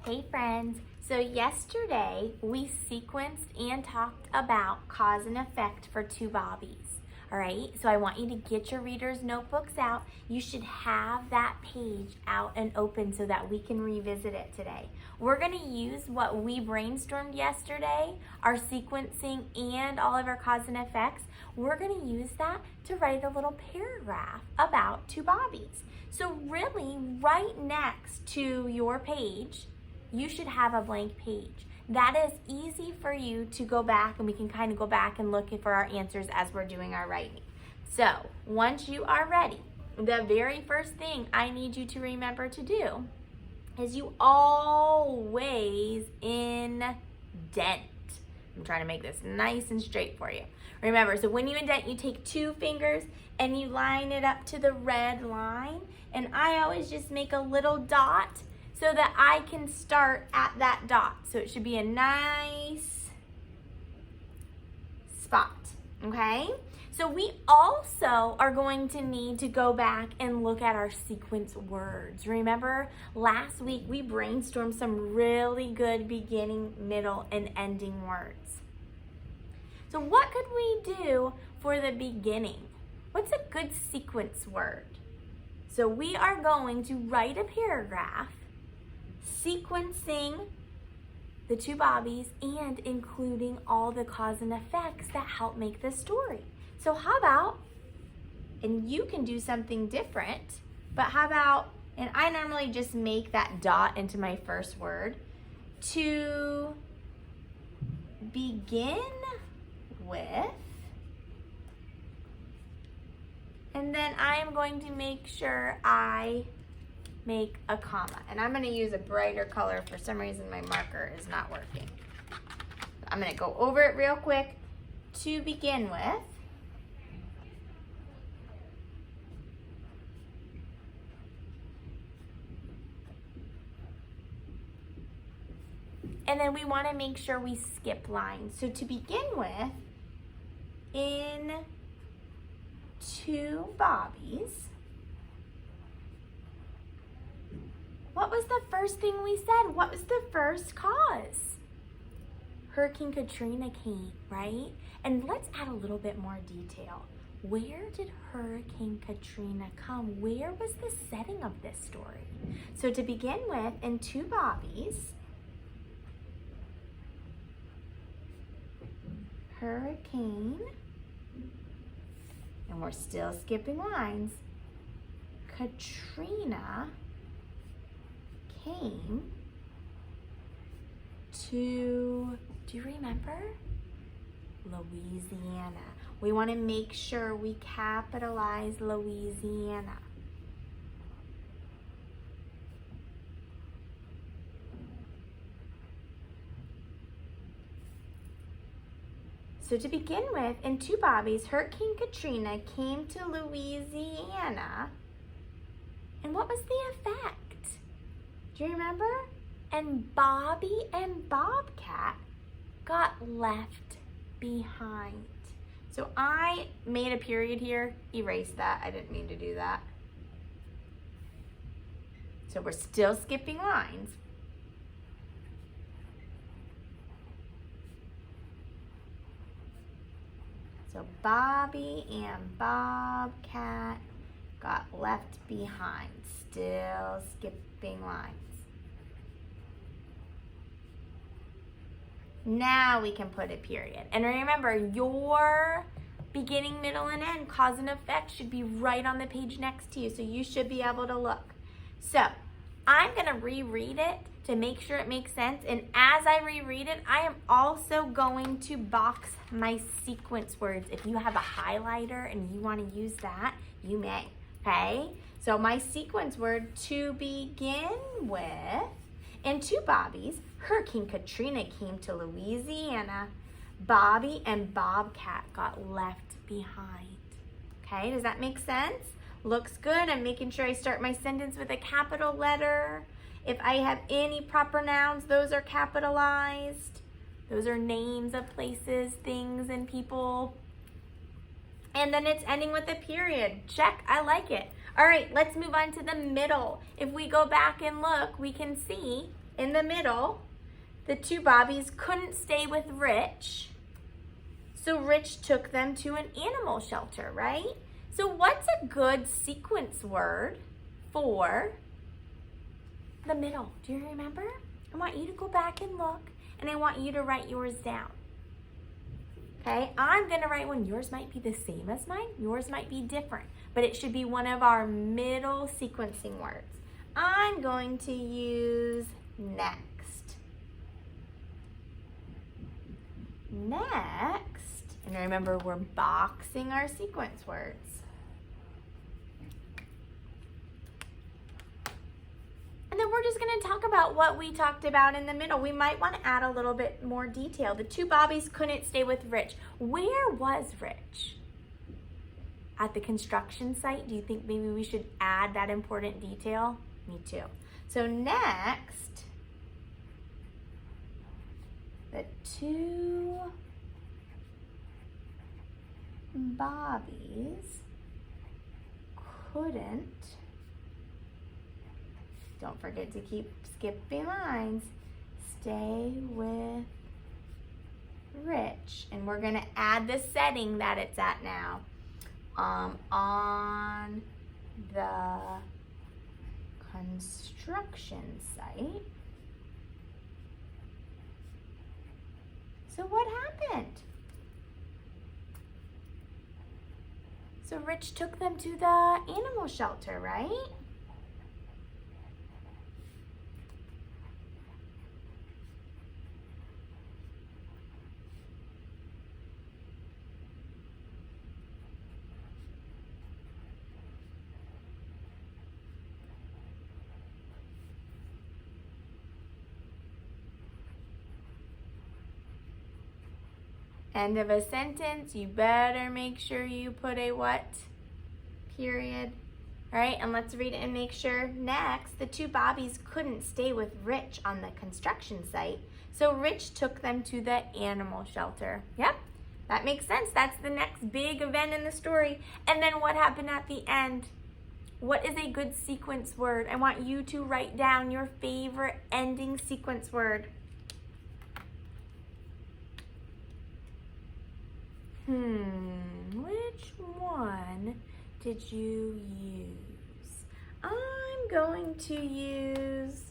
Hey friends, so yesterday we sequenced and talked about cause and effect for two bobbies. All right, so I want you to get your reader's notebooks out. You should have that page out and open so that we can revisit it today. We're gonna use what we brainstormed yesterday, our sequencing and all of our cause and effects. We're gonna use that to write a little paragraph about two bobbies. So really, right next to your page, you should have a blank page. That is easy for you to go back, and we can kind of go back and look for our answers as we're doing our writing. So once you are ready, the very first thing I need you to remember to do is you always indent. I'm trying to make this nice and straight for you. Remember, so when you indent, you take two fingers and you line it up to the red line, and I always just make a little dot so that I can start at that dot. So it should be a nice spot, okay? So we also are going to need to go back and look at our sequence words. Remember, last week we brainstormed some really good beginning, middle, and ending words. So what could we do for the beginning? What's a good sequence word? So we are going to write a paragraph sequencing the two bobbies and including all the cause and effects that help make the story. So how about, and you can do something different, but how about, and I normally just make that dot into my first word, to begin with, and then I am going to make sure I make a comma. And I'm gonna use a brighter color. For some reason my marker is not working. I'm gonna go over it real quick. To begin with, and then we wanna make sure we skip lines. So to begin with, in two bobbies, what was the first thing we said? What was the first cause? Hurricane Katrina came, right? And let's add a little bit more detail. Where did Hurricane Katrina come? Where was the setting of this story? So to begin with, in two bobbies, hurricane, and we're still skipping lines, Katrina came to, do you remember? Louisiana. We want to make sure we capitalize Louisiana. So to begin with, in two bobbies, Hurricane Katrina came to Louisiana. And what was the effect? Do you remember? And Bobby and Bobcat got left behind. So I made a period here. Erase that. I didn't mean to do that. So we're still skipping lines. So Bobby and Bobcat got left behind. Still skipping lines. Now we can put a period. And remember, your beginning, middle, and end, cause and effect should be right on the page next to you, so you should be able to look. So I'm gonna reread it to make sure it makes sense, and as I reread it, I am also going to box my sequence words. If you have a highlighter and you wanna use that, you may, okay? So my sequence word, to begin with, in two bobbies, Hurricane Katrina came to Louisiana. Bobby and Bobcat got left behind. Okay, does that make sense? Looks good. I'm making sure I start my sentence with a capital letter. If I have any proper nouns, those are capitalized. Those are names of places, things, and people. And then it's ending with a period. Check, I like it. All right, let's move on to the middle. If we go back and look, we can see in the middle, the two Bobbies couldn't stay with Rich, so Rich took them to an animal shelter, right? So what's a good sequence word for the middle? Do you remember? I want you to go back and look, and I want you to write yours down. Okay, I'm gonna write one. Yours might be the same as mine. Yours might be different, but it should be one of our middle sequencing words. I'm going to use next. Next, and remember, we're boxing our sequence words. And then we're just going to talk about what we talked about in the middle. We might want to add a little bit more detail. The two Bobbies couldn't stay with Rich. Where was Rich? At the construction site? Do you think maybe we should add that important detail? Me too. So next, the two Bobbies couldn't, don't forget to keep skipping lines, stay with Rich. And we're gonna add the setting that it's at now. On the construction site. So what happened? So Rich took them to the animal shelter, right? End of a sentence, you better make sure you put a what? Period. All right, and let's read it and make sure. Next, the two Bobbies couldn't stay with Rich on the construction site, so Rich took them to the animal shelter. Yep, that makes sense. That's the next big event in the story. And then what happened at the end? What is a good sequence word? I want you to write down your favorite ending sequence word. Which one did you use? I'm going to use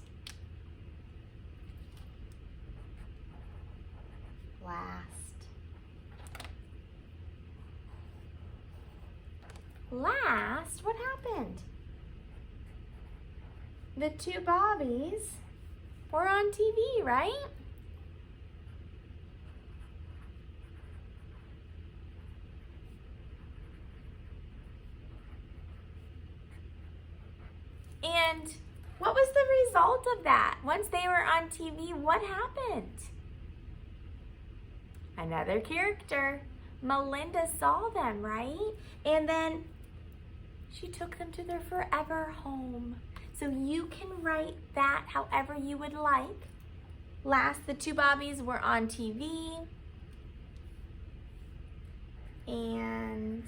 last. Last, what happened? The two Bobbies were on TV, right? And what was the result of that? Once they were on TV, what happened? Another character, Melinda, saw them, right? And then she took them to their forever home. So you can write that however you would like. Last, the two Bobbies were on TV. And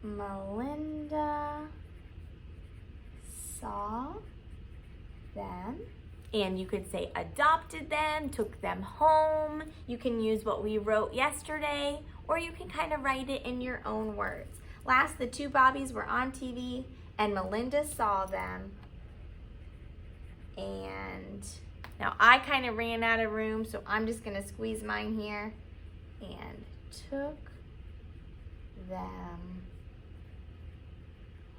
Melinda saw them, and you could say adopted them, took them home. You can use what we wrote yesterday, or you can kind of write it in your own words. Last, the two Bobbies were on TV, and Melinda saw them. And now I kind of ran out of room, so I'm just gonna squeeze mine here, and took them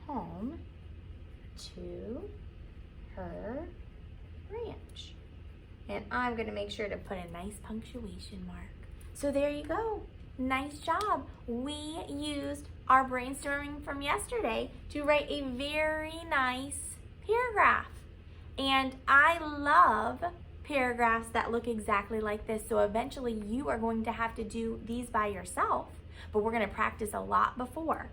home to her ranch. And I'm going to make sure to put a nice punctuation mark. So there you go. Nice job. We used our brainstorming from yesterday to write a very nice paragraph. And I love paragraphs that look exactly like this. So eventually you are going to have to do these by yourself, but we're going to practice a lot before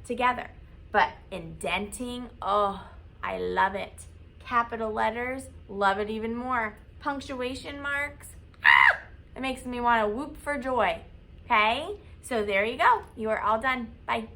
together. But indenting, oh, I love it. Capital letters, love it even more. Punctuation marks, it makes me want to whoop for joy. Okay, so there you go. You are all done. Bye.